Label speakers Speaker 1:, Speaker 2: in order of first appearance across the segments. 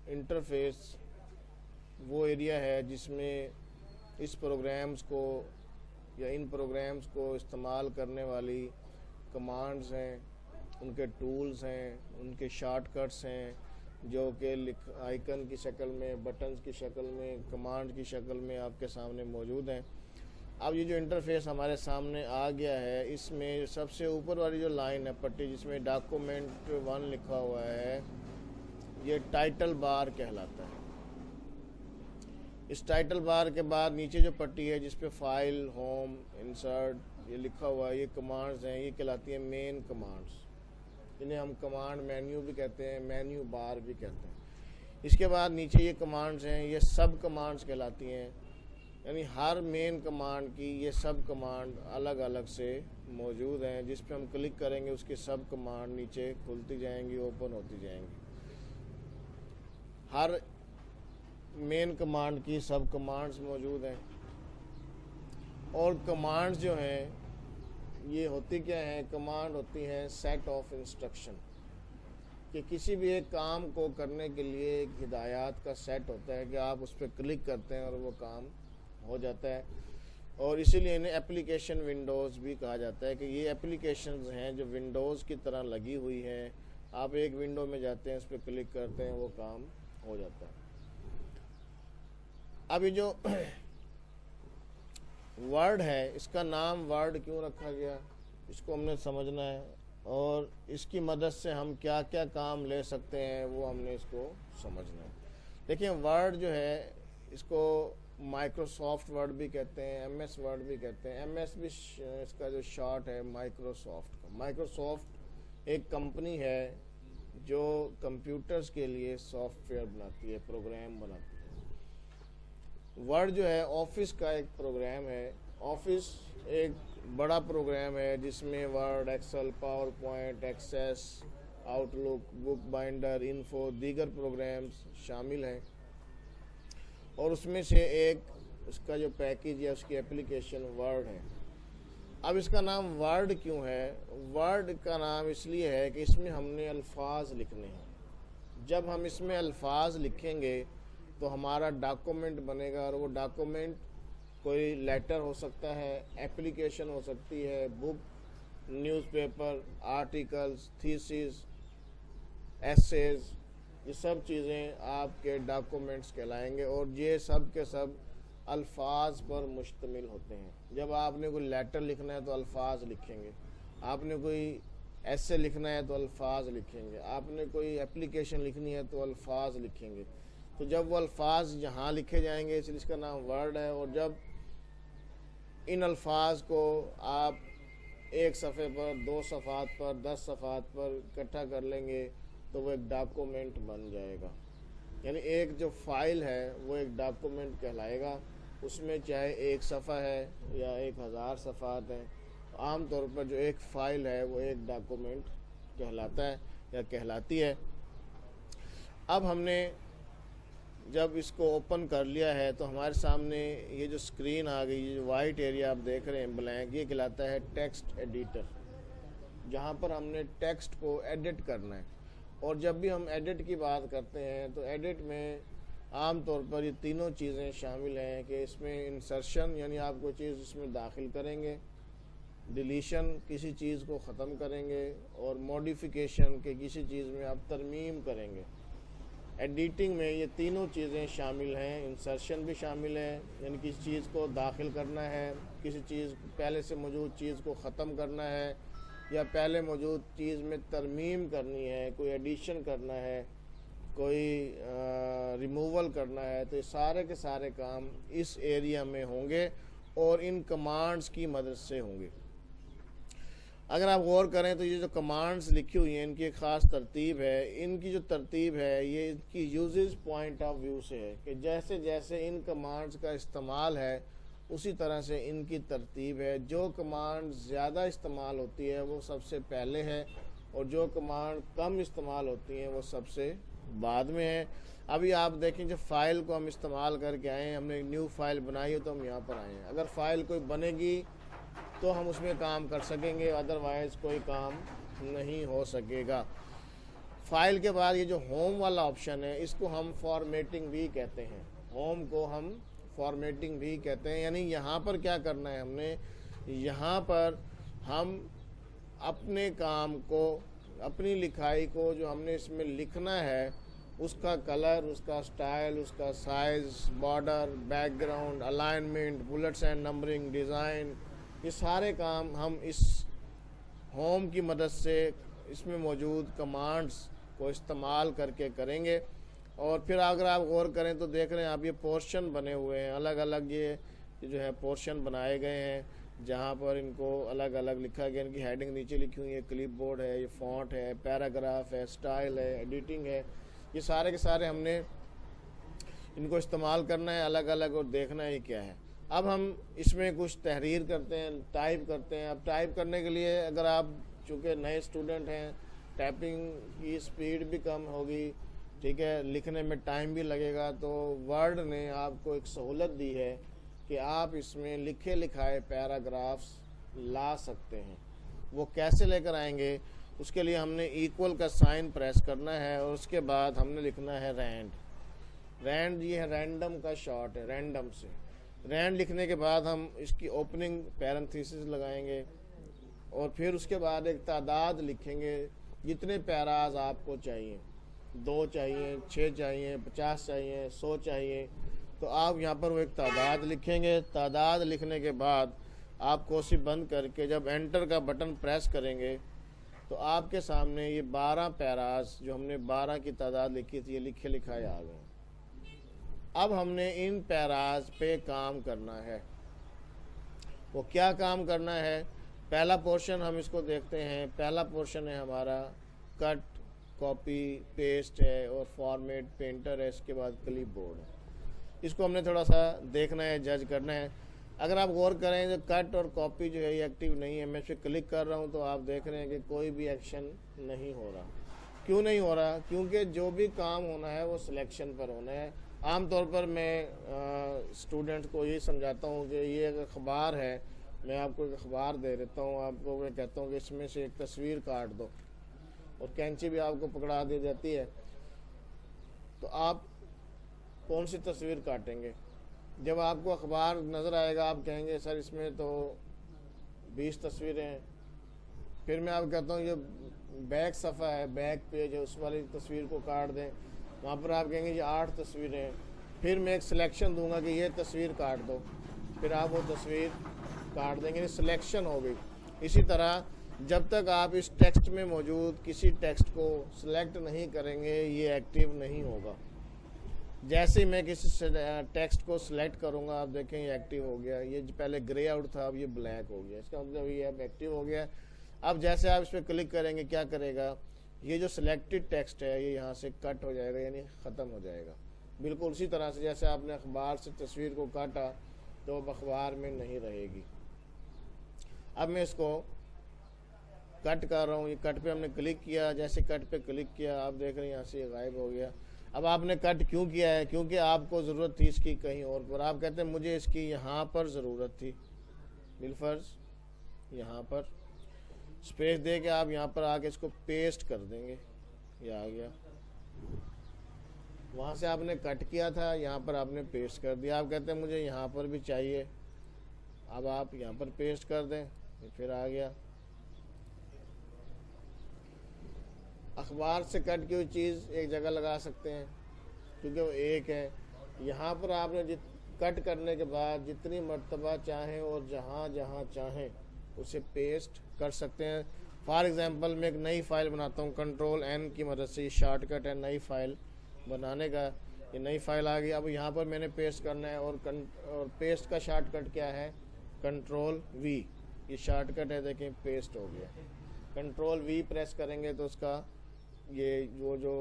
Speaker 1: Interface वो area है जिसमें इस प्रोग्राम्स को या इन प्रोग्राम्स को इस्तेमाल करने वाली कमांड्स हैं, उनके टूल्स हैं, उनके शॉर्टकट्स हैं, जो कि आइकन की शक्ल में, बटन्स की शक्ल में, कमांड की शक्ल में आपके सामने मौजूद हैं। अब ये जो इंटरफेस हमारे सामने आ गया है, इसमें सबसे ऊपर वाली जो लाइन है पट्टी जिसमें डॉक्यूमेंट 1 लिखा हुआ है, ये टाइटल बार कहलाता है। इस टाइटल बार के बाद नीचे जो पट्टी है जिस पे फाइल, होम, इंसर्ट ये लिखा हुआ है, ये कमांड्स हैं, ये कहलाती हैं मेन कमांड्स, इन्हें हम कमांड मेन्यू भी कहते हैं, मेन्यू बार भी कहते हैं। इसके बाद नीचे ये कमांड्स हैं, ये सब कमांड्स कहलाती हैं, यानी हर मेन कमांड की ये सब कमांड अलग अलग से मौजूद हैं। जिस पे हम क्लिक करेंगे उसकी सब कमांड नीचे खुलती जाएंगी, ओपन होती जाएंगी। हर मेन कमांड की सब कमांड्स मौजूद हैं। और कमांड्स जो हैं ये होती क्या हैं? कमांड होती हैं सेट ऑफ इंस्ट्रक्शन, कि किसी भी एक काम को करने के लिए एक हिदायत का सेट होता है कि आप उस पर क्लिक करते हैं और वो काम हो जाता है। और इसीलिए इन्हें एप्लीकेशन विंडोज़ भी कहा जाता है कि ये एप्लीकेशंस हैं जो विंडोज़ की तरह लगी हुई हैं। आप एक विंडो में जाते हैं, उस पर क्लिक करते हैं, वो काम हो जाता है। अब ये जो वर्ड है, इसका नाम वर्ड क्यों रखा गया, इसको हमने समझना है, और इसकी मदद से हम क्या क्या काम ले सकते हैं वो हमने इसको समझना है। देखिए, वर्ड जो है इसको माइक्रोसॉफ्ट वर्ड भी कहते हैं, एमएस वर्ड भी कहते हैं। एमएस भी इसका जो शॉर्ट है माइक्रोसॉफ्ट का। माइक्रोसॉफ्ट एक कंपनी है जो कंप्यूटर्स के लिए सॉफ्टवेयर बनाती है, प्रोग्राम बनाती है। वर्ड जो है ऑफिस का एक प्रोग्राम है। ऑफिस एक बड़ा प्रोग्राम है जिसमें Word, Excel, PowerPoint, Access, Outlook, book binder, info, दीगर प्रोग्राम्स शामिल हैं। और उसमें से एक उसका जो पैकेज है, उसकी एप्लीकेशन वर्ड है। अब इसका नाम वर्ड क्यों है? वर्ड का नाम इसलिए है कि इसमें हमने अल्फाज लिखने हैं। जब हम इसमें अल्फाज लिखेंगे तो हमारा डॉक्यूमेंट बनेगा, और वो डॉक्यूमेंट कोई लेटर हो सकता है, एप्लीकेशन हो सकती है, book, newspaper, articles, thesis, essays, ये सब चीज़ें आपके डॉक्यूमेंट्स कहलाएंगे। और ये सब के सब अल्फाज पर मुश्तमिल होते हैं। जब आपने कोई लेटर लिखना है तो अल्फाज लिखेंगे, आपने कोई ऐसे लिखना है तो अल्फाज लिखेंगे, आपने कोई एप्लीकेशन लिखनी है तो अल्फाज लिखेंगे। तो जब वो अल्फाज यहाँ लिखे जाएंगे, इसलिए इसका नाम वर्ड है। और जब इन अल्फाज को आप एक सफ़े पर, 2 सफ़ात पर, 10 सफ़ात पर इकट्ठा कर लेंगे तो वो एक डॉक्यूमेंट बन जाएगा। यानी एक जो फाइल है वो एक डॉक्यूमेंट कहलाएगा। उसमें चाहे 1 सफ़ा है या 1000 सफ़ात हैं, आमतौर पर जो एक फ़ाइल है वो एक डॉक्यूमेंट कहलाता है या कहलाती है। अब हमने जब इसको ओपन कर लिया है तो हमारे सामने ये जो स्क्रीन आ गई, ये जो वाइट एरिया आप देख रहे हैं ब्लैंक, ये कहलाता है टेक्स्ट एडिटर, जहाँ पर हमने टेक्स्ट को एडिट करना है। और जब भी हम एडिट की बात करते हैं तो एडिट में आम तौर पर ये तीनों चीज़ें शामिल हैं कि इसमें इंसर्शन यानी आप कोई चीज़ इसमें दाखिल करेंगे, डिलीशन किसी चीज़ को ख़त्म करेंगे, और मॉडिफिकेशन के किसी चीज़ में आप तरमीम करेंगे। एडिटिंग में ये तीनों चीज़ें शामिल हैं। इंसर्शन भी शामिल है, यानी किसी चीज़ को दाखिल करना है, किसी चीज़ पहले से मौजूद चीज़ को ख़त्म करना है, या पहले मौजूद चीज़ में तरमीम करनी है, कोई एडिशन करना है, कोई रिमूवल करना है। तो ये सारे के सारे काम इस एरिया में होंगे और इन कमांड्स की मदद से होंगे। अगर आप गौर करें तो ये जो कमांड्स लिखी हुई हैं इनकी एक ख़ास तरतीब है। इनकी जो तरतीब है ये इनकी यूजेस पॉइंट ऑफ व्यू से है कि जैसे जैसे इन कमांड्स का इस्तेमाल है उसी तरह से इनकी तरतीब है। जो कमांड ज़्यादा इस्तेमाल होती है वो सबसे पहले है, और जो कमांड कम इस्तेमाल होती हैं वो सबसे बाद में है। अभी आप देखें, जब फ़ाइल को हम इस्तेमाल करके आए हैं, हमने एक न्यू फाइल बनाई है तो हम यहाँ पर आए हैं। अगर फ़ाइल कोई बनेगी तो हम उसमें काम कर सकेंगे, अदरवाइज़ कोई काम नहीं हो सकेगा। फाइल के बाद ये जो होम वाला ऑप्शन है इसको हम फॉर्मेटिंग भी कहते हैं, होम को हम फॉर्मेटिंग भी कहते हैं। यानी यहाँ पर क्या करना है हमने, यहाँ पर हम अपने काम को, अपनी लिखाई को जो हमने इसमें लिखना है उसका कलर, उसका स्टाइल, उसका size, border, background, alignment, bullets and numbering, design, ये सारे काम हम इस होम की मदद से इसमें मौजूद कमांड्स को इस्तेमाल करके करेंगे। और फिर अगर आप गौर करें तो देख रहे हैं आप ये पोर्शन बने हुए हैं, अलग अलग ये जो है पोर्शन बनाए गए हैं जहाँ पर इनको अलग अलग लिखा गया। इनकी हेडिंग नीचे लिखी हुई है, क्लिप बोर्ड है, ये फॉन्ट है, पैराग्राफ है, स्टाइल है, एडिटिंग है, ये सारे के सारे हमने इनको इस्तेमाल करना है अलग अलग और देखना है ये क्या है। अब हम इसमें कुछ तहरीर करते हैं, टाइप करते हैं। अब टाइप करने के लिए अगर आप चूँकि नए स्टूडेंट हैं, टाइपिंग की स्पीड भी कम होगी, ठीक है, लिखने में टाइम भी लगेगा, तो वर्ड ने आपको एक सहूलत दी है कि आप इसमें लिखे लिखाए पैराग्राफ्स ला सकते हैं। वो कैसे लेकर आएंगे, उसके लिए हमने इक्वल का साइन प्रेस करना है और उसके बाद हमने लिखना है रैंड। रैंड ये है रैंडम का शॉर्ट है, रैंडम से रैंड लिखने के बाद हम इसकी ओपनिंग पैरेंथेसिस लगाएंगे और फिर उसके बाद एक तादाद लिखेंगे जितने पैराज आपको चाहिए, 2 चाहिए, 6 चाहिए, 50 चाहिए, 100 चाहिए, तो आप यहाँ पर वो एक तादाद लिखेंगे। तादाद लिखने के बाद आप कोसी बंद करके जब एंटर का बटन प्रेस करेंगे तो आपके सामने ये 12 पैराज जो हमने 12 की तादाद लिखी थी ये लिखे लिखाए आ गए। अब हमने इन पैराज पे काम करना है। वो क्या काम करना है, पहला पोर्शन हम इसको देखते हैं। पहला पोर्शन है हमारा कट, कॉपी, पेस्ट है और फॉर्मेट, पेंटर है, इसके बाद क्लिप बोर्ड है। इसको हमने थोड़ा सा देखना है, जज करना है। अगर आप गौर करें जो कट और कॉपी जो है ये एक्टिव नहीं है, मैं इस पर क्लिक कर रहा हूँ तो आप देख रहे हैं कि कोई भी एक्शन नहीं हो रहा। क्यों नहीं हो रहा, क्योंकि जो भी काम होना है वो सिलेक्शन पर होना है। आमतौर पर मैं स्टूडेंट को यही समझाता हूँ कि ये एक अखबार है, मैं आपको एक अखबार दे देता हूँ, आपको मैं कहता हूँ कि इसमें से एक तस्वीर काट दो और कैंची भी आपको पकड़ा दी जाती है, तो आप कौन सी तस्वीर काटेंगे? जब आपको अखबार नज़र आएगा आप कहेंगे सर इसमें तो 20 तस्वीरें हैं। फिर मैं आपको कहता हूँ ये बैक सफ़ा है, बैक पेज है, उस वाली तस्वीर को काट दें, वहाँ पर आप कहेंगे ये 8 तस्वीरें हैं। फिर मैं एक सिलेक्शन दूंगा कि ये तस्वीर काट दो, फिर आप वो तस्वीर काट देंगे, सिलेक्शन हो गई। इसी तरह जब तक आप इस टेक्स्ट में मौजूद किसी टेक्स्ट को सिलेक्ट नहीं करेंगे ये एक्टिव नहीं होगा। जैसे मैं किसी टेक्स्ट को सिलेक्ट करूंगा आप देखें ये एक्टिव हो गया। ये पहले ग्रे आउट था, अब ये ब्लैक हो गया, इसका मतलब ये अब एक्टिव हो गया। अब जैसे आप इस पर क्लिक करेंगे क्या करेगा, ये जो सिलेक्टेड टेक्स्ट है ये यहाँ से कट हो जाएगा, यानी ख़त्म हो जाएगा। बिल्कुल उसी तरह से जैसे आपने अखबार से तस्वीर को काटा तो अब अखबार में नहीं रहेगी। अब मैं इसको कट कर रहा हूँ, ये कट पे हमने क्लिक किया, जैसे कट पे क्लिक किया आप देख रहे हैं यहाँ से ये गायब हो गया। अब आपने कट क्यों किया है, क्योंकि आपको ज़रूरत थी इसकी कहीं और पर। आप कहते हैं मुझे इसकी यहाँ पर ज़रूरत थी, बिलफर्ज यहाँ पर स्पेस दे के आप यहाँ पर आके इसको पेस्ट कर देंगे, ये आ गया। वहाँ से आपने कट किया था, यहाँ पर आपने पेस्ट कर दिया। आप कहते हैं मुझे यहाँ पर भी चाहिए, अब आप यहाँ पर पेस्ट कर दें, फिर आ गया। अखबार से कट की हुई चीज़ एक जगह लगा सकते हैं क्योंकि वो एक है। यहाँ पर आपने कट करने के बाद जितनी मर्तबा चाहें और जहाँ जहाँ चाहें उसे पेस्ट कर सकते हैं। फॉर एग्ज़ाम्पल मैं एक नई फ़ाइल बनाता हूँ, कंट्रोल N की मदद से, ये शॉर्टकट है नई फ़ाइल बनाने का। ये नई फ़ाइल आ गई, अब यहाँ पर मैंने पेस्ट करना है और पेस्ट का शॉर्टकट क्या है, कंट्रोल V। ये शॉर्टकट है, देखें पेस्ट हो गया। कंट्रोल V प्रेस करेंगे तो उसका ये वो जो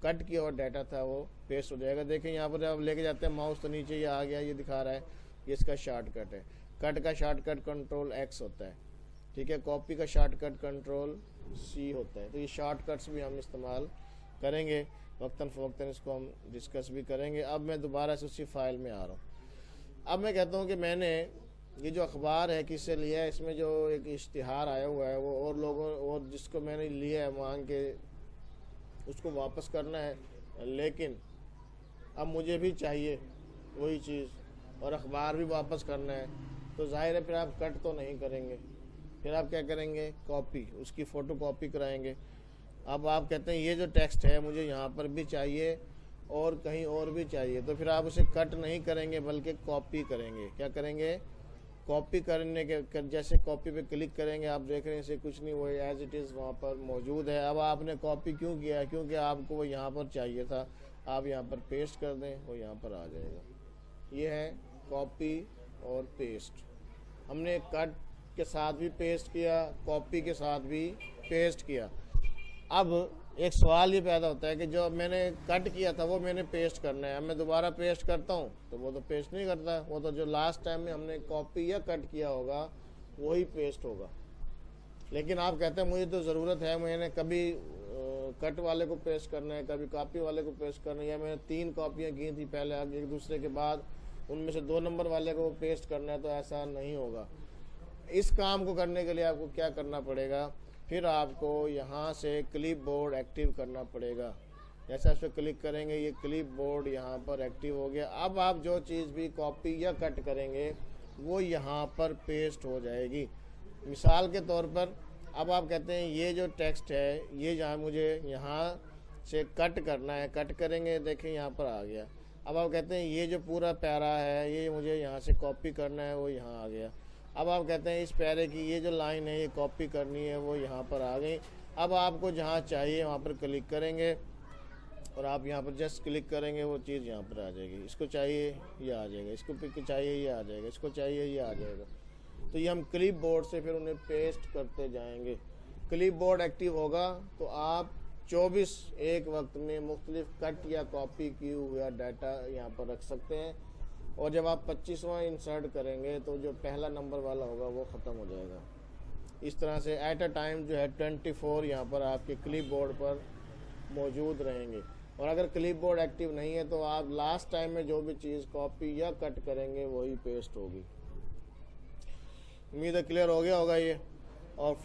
Speaker 1: कट किया हुआ डाटा था वो पेस्ट हो जाएगा। देखें यहाँ पर आप लेके जाते हैं माउस तो नीचे ये आ गया, ये दिखा रहा है, ये इसका शॉर्टकट है। कट का शॉर्टकट कंट्रोल X होता है, ठीक है। कॉपी का शॉर्टकट कंट्रोल C होता है। तो ये शॉर्टकट्स भी हम इस्तेमाल करेंगे, वक्तन फ़वक्तन इसको हम डिस्कस भी करेंगे। अब मैं दोबारा से उसी फाइल में आ रहा हूँ। अब मैं कहता हूँ कि मैंने ये जो अखबार है किससे लिया है, इसमें जो एक इश्तिहार आया हुआ है वो और लोगों और जिसको मैंने लिया है मांग के उसको वापस करना है, लेकिन अब मुझे भी चाहिए वही चीज़ और अखबार भी वापस करना है, तो जाहिर है फिर आप कट तो नहीं करेंगे, फिर आप क्या करेंगे, कॉपी, उसकी फ़ोटो कॉपी कराएंगे। अब आप कहते हैं ये जो टेक्स्ट है मुझे यहाँ पर भी चाहिए और कहीं और भी चाहिए, तो फिर आप उसे कट नहीं करेंगे बल्कि कॉपी करेंगे। क्या करेंगे, कॉपी करने के जैसे कॉपी पे क्लिक करेंगे, आप देख रहे हैं इसे कुछ नहीं, वो एज इट इज़ वहाँ पर मौजूद है। अब आपने कॉपी क्यों किया है, क्योंकि आपको वो यहाँ पर चाहिए था, आप यहाँ पर पेस्ट कर दें, वो यहाँ पर आ जाएगा। ये है कॉपी और पेस्ट। हमने कट के साथ भी पेस्ट किया, कॉपी के साथ भी पेस्ट किया। अब एक सवाल ये पैदा होता है कि जो मैंने कट किया था वो मैंने पेस्ट करना है, अब मैं दोबारा पेस्ट करता हूँ तो वो तो पेस्ट नहीं करता, वो तो जो लास्ट टाइम में हमने कॉपी या कट किया होगा वही पेस्ट होगा। लेकिन आप कहते हैं मुझे तो ज़रूरत है, मैंने कभी कट वाले को पेस्ट करना है, कभी कॉपी वाले को पेस्ट करना है, या मैंने 3 कॉपियाँ की थी पहले एक दूसरे के बाद, उनमें से 2 नंबर वाले को पेस्ट करना है, तो ऐसा नहीं होगा। इस काम को करने के लिए आपको क्या करना पड़ेगा, फिर आपको यहाँ से क्लिप बोर्ड एक्टिव करना पड़ेगा। जैसा इस पर क्लिक करेंगे ये क्लिप बोर्ड यहाँ पर एक्टिव हो गया। अब आप जो चीज़ भी कॉपी या कट करेंगे वो यहाँ पर पेस्ट हो जाएगी। मिसाल के तौर पर अब आप कहते हैं ये जो टेक्स्ट है ये जहाँ मुझे यहाँ से कट करना है, कट करेंगे, देखें यहाँ पर आ गया। अब आप कहते हैं ये जो पूरा पैरा है ये मुझे यहाँ से कॉपी करना है, वो यहाँ आ गया। अब आप कहते हैं इस पैरे की ये जो लाइन है ये कॉपी करनी है, वो यहाँ पर आ गई। अब आपको जहाँ चाहिए वहाँ पर क्लिक करेंगे और आप यहाँ पर जस्ट क्लिक करेंगे, वो चीज़ यहाँ पर आ जाएगी। इसको चाहिए ये आ जाएगा, इसको चाहिए ये आ जाएगा, इसको चाहिए ये आ जाएगा। तो ये हम क्लिप बोर्ड से फिर उन्हें पेस्ट करते जाएंगे। क्लिप बोर्ड एक्टिव होगा तो आप 24 एक वक्त में मुख्तलिफ कट या कॉपी किया हुआ डाटा यहाँ पर रख सकते हैं। और जब आप 25वां इंसर्ट करेंगे तो जो पहला नंबर वाला होगा वो ख़त्म हो जाएगा। इस तरह से एट अ टाइम जो है 24 यहाँ पर आपके क्लिप बोर्ड पर मौजूद रहेंगे। और अगर क्लिप बोर्ड एक्टिव नहीं है तो आप लास्ट टाइम में जो भी चीज़ कॉपी या कट करेंगे वही पेस्ट होगी। उम्मीद है क्लियर हो गया होगा ये। और